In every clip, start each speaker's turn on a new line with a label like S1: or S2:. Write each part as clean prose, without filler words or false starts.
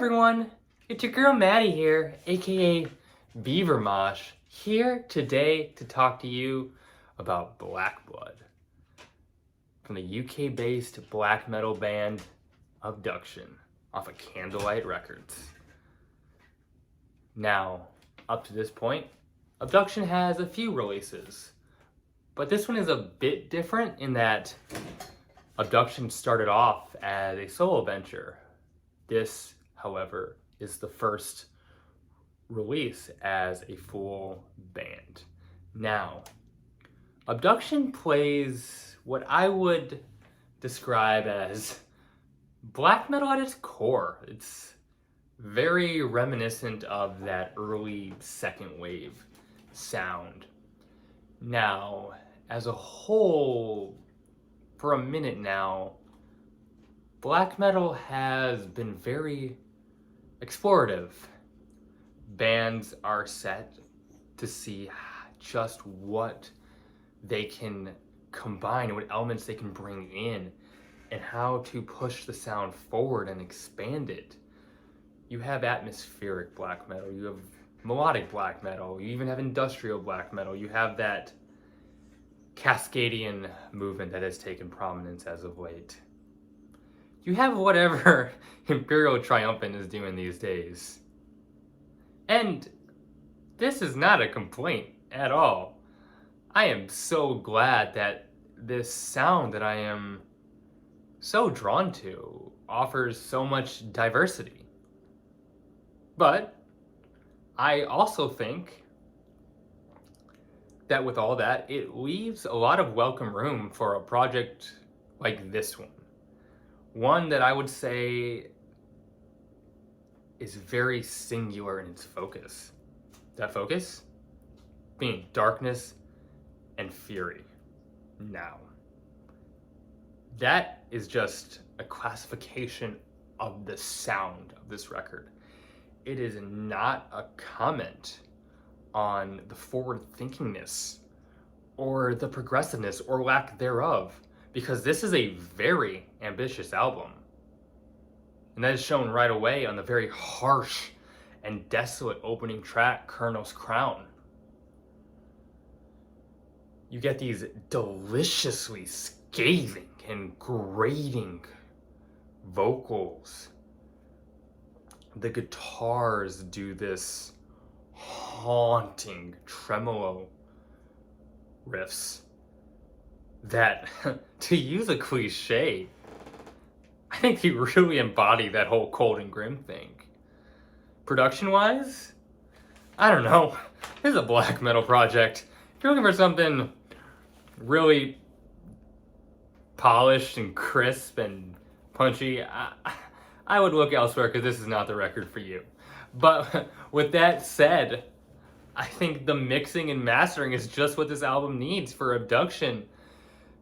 S1: everyone, it's your girl Maddie here, aka Beaver Mosh, here today to talk to you about Black Blood from the UK-based black metal band Abduction off of Candlelight Records. Now, up to this point, Abduction has a few releases, but this one is a bit different in that Abduction started off as a solo venture. This, however, is the first release as a full band. Now, Abduction plays what I would describe as black metal at its core. It's very reminiscent of that early second wave sound. Now, as a whole, for a minute now, black metal has been very explorative. Bands are set to see just what they can combine, what elements they can bring in, and how to push the sound forward and expand it. You have atmospheric black metal, you have melodic black metal, you even have industrial black metal, you have that Cascadian movement that has taken prominence as of late. You have whatever Imperial Triumphant is doing these days. And this is not a complaint at all. I am so glad that this sound that I am so drawn to offers so much diversity. But I also think that with all that, it leaves a lot of welcome room for a project like this one. One that I would say is very singular in its focus. That focus being darkness and fury. Now, that is just a classification of the sound of this record. It is not a comment on the forward-thinkingness or the progressiveness or lack thereof, because this is a very ambitious album. And that is shown right away on the very harsh and desolate opening track, Colonel's Crown. You get these deliciously scathing and grating vocals. The guitars do this haunting tremolo riffs that, to use a cliche, I think they really embody that whole cold and grim thing. Production-wise, I don't know. This is a black metal project. If you're looking for something really polished and crisp and punchy, I would look elsewhere, because this is not the record for you. But with that said, I think the mixing and mastering is just what this album needs for Abduction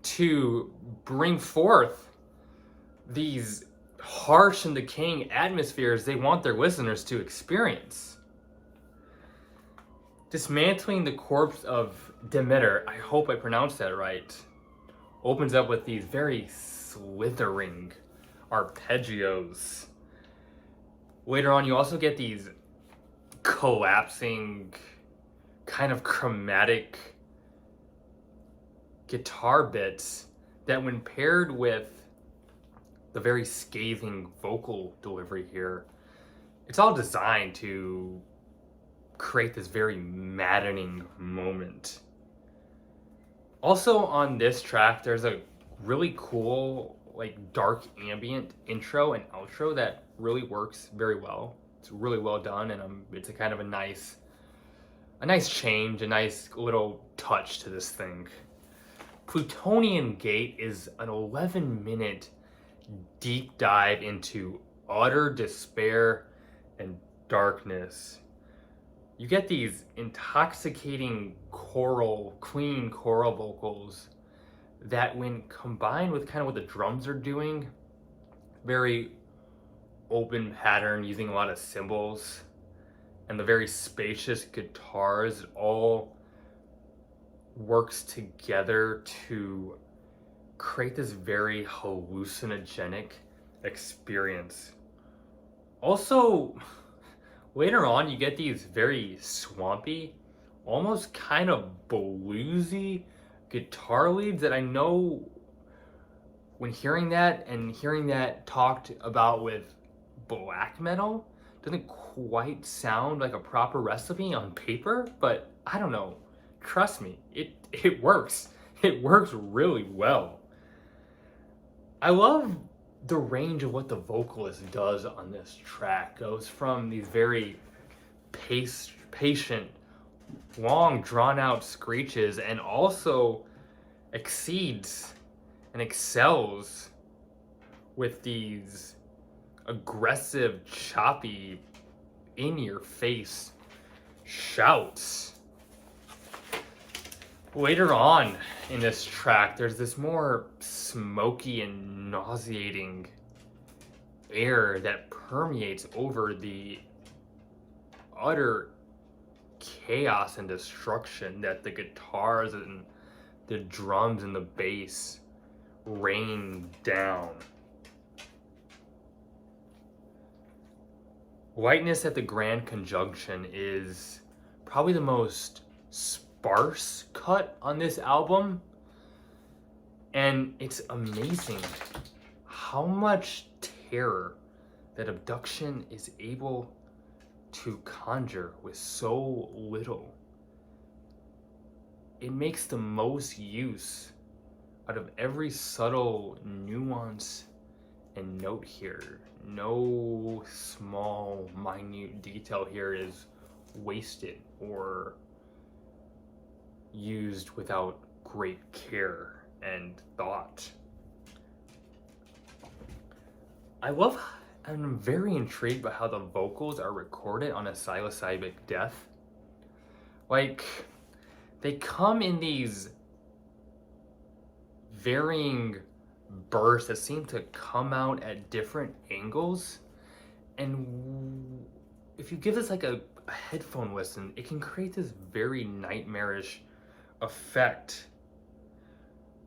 S1: to bring forth these harsh and decaying atmospheres they want their listeners to experience. Dismantling the Corpse of Demeter, I hope I pronounced that right, opens up with these very slithering arpeggios. Later on, you also get these collapsing, kind of chromatic guitar bits that, when paired with the very scathing vocal delivery here, it's all designed to create this very maddening moment. Also on this track, there's a really cool, like, dark ambient intro and outro that really works very well. It's really well done, and it's a kind of a nice change, a nice little touch to this thing. Plutonian Gate is an 11-minute deep dive into utter despair and darkness. You get these intoxicating clean choral vocals that, when combined with kind of what the drums are doing, very open pattern using a lot of cymbals, and the very spacious guitars, it all works together to create this very hallucinogenic experience. Also, later on, you get these very swampy, almost kind of bluesy guitar leads that I know when hearing that and hearing that talked about with black metal doesn't quite sound like a proper recipe on paper, but I don't know. Trust me, it works. It works really well. I love the range of what the vocalist does on this track. Goes from these very patient, long, drawn out screeches, and also exceeds and excels with these aggressive, choppy, in your face shouts. Later on in this track, there's this more smoky and nauseating air that permeates over the utter chaos and destruction that the guitars and the drums and the bass rain down. Lightness at the Grand Conjunction is probably the most sparse cut on this album, and it's amazing how much terror that Abduction is able to conjure with so little. It makes the most use out of every subtle nuance and note here. No small, minute detail here is wasted or used without great care and thought. I'm very intrigued by how the vocals are recorded on a psilocybic death. Like, they come in these varying bursts that seem to come out at different angles, and if you give this like a headphone listen, it can create this very nightmarish effect.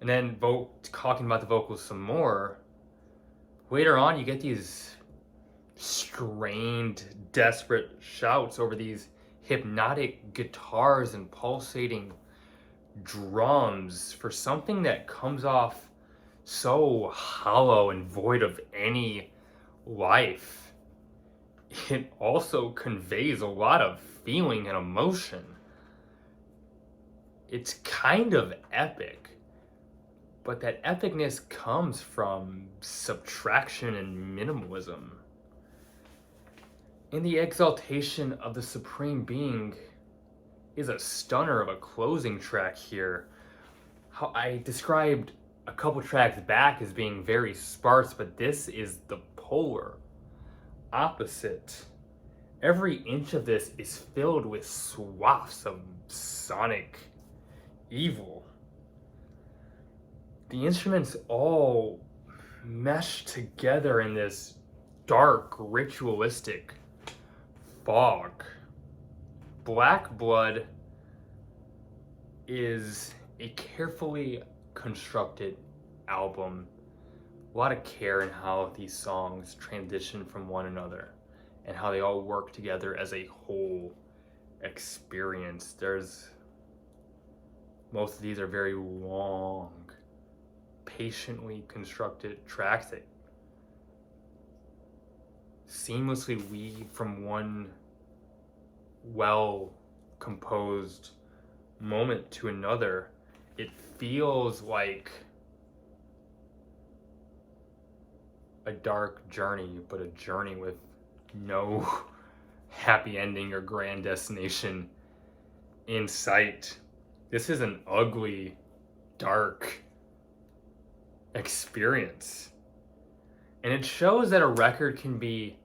S1: And then talking about the vocals some more, later on you get these strained, desperate shouts over these hypnotic guitars and pulsating drums for something that comes off so hollow and void of any life. It also conveys a lot of feeling and emotion. It's kind of epic, but that epicness comes from subtraction and minimalism. In the exaltation of the Supreme Being is a stunner of a closing track here. How I described a couple tracks back as being very sparse, but this is the polar opposite. Every inch of this is filled with swaths of sonic evil. The instruments all mesh together in this dark, ritualistic fog. Black Blood is a carefully constructed album. A lot of care in how these songs transition from one another and how they all work together as a whole experience. Most of these are very long, patiently constructed tracks that seamlessly weave from one well composed moment to another. It feels like a dark journey, but a journey with no happy ending or grand destination in sight. This is an ugly, dark experience. And it shows that a record can be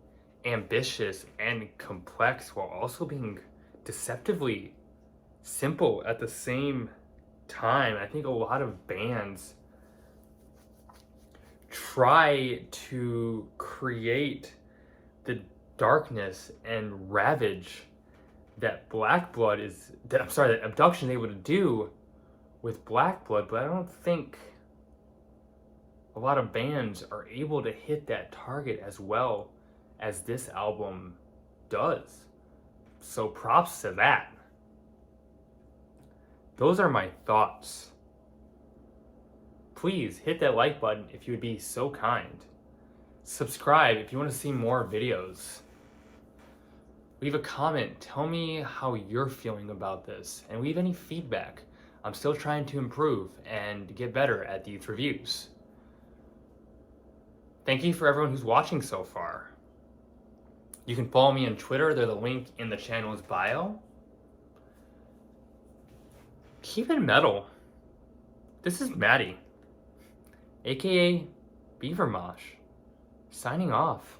S1: ambitious and complex while also being deceptively simple at the same time. I think a lot of bands try to create the darkness and ravage that that Abduction is able to do with Black Blood, but I don't think a lot of bands are able to hit that target as well as this album does. So props to that. Those are my thoughts. Please hit that like button if you would be so kind. Subscribe if you want to see more videos. Leave a comment, tell me how you're feeling about this, and leave any feedback. I'm still trying to improve and get better at these reviews. Thank you for everyone who's watching so far. You can follow me on Twitter, there's a link in the channel's bio. Keep it metal. This is Maddie, aka Beaver Mosh, signing off.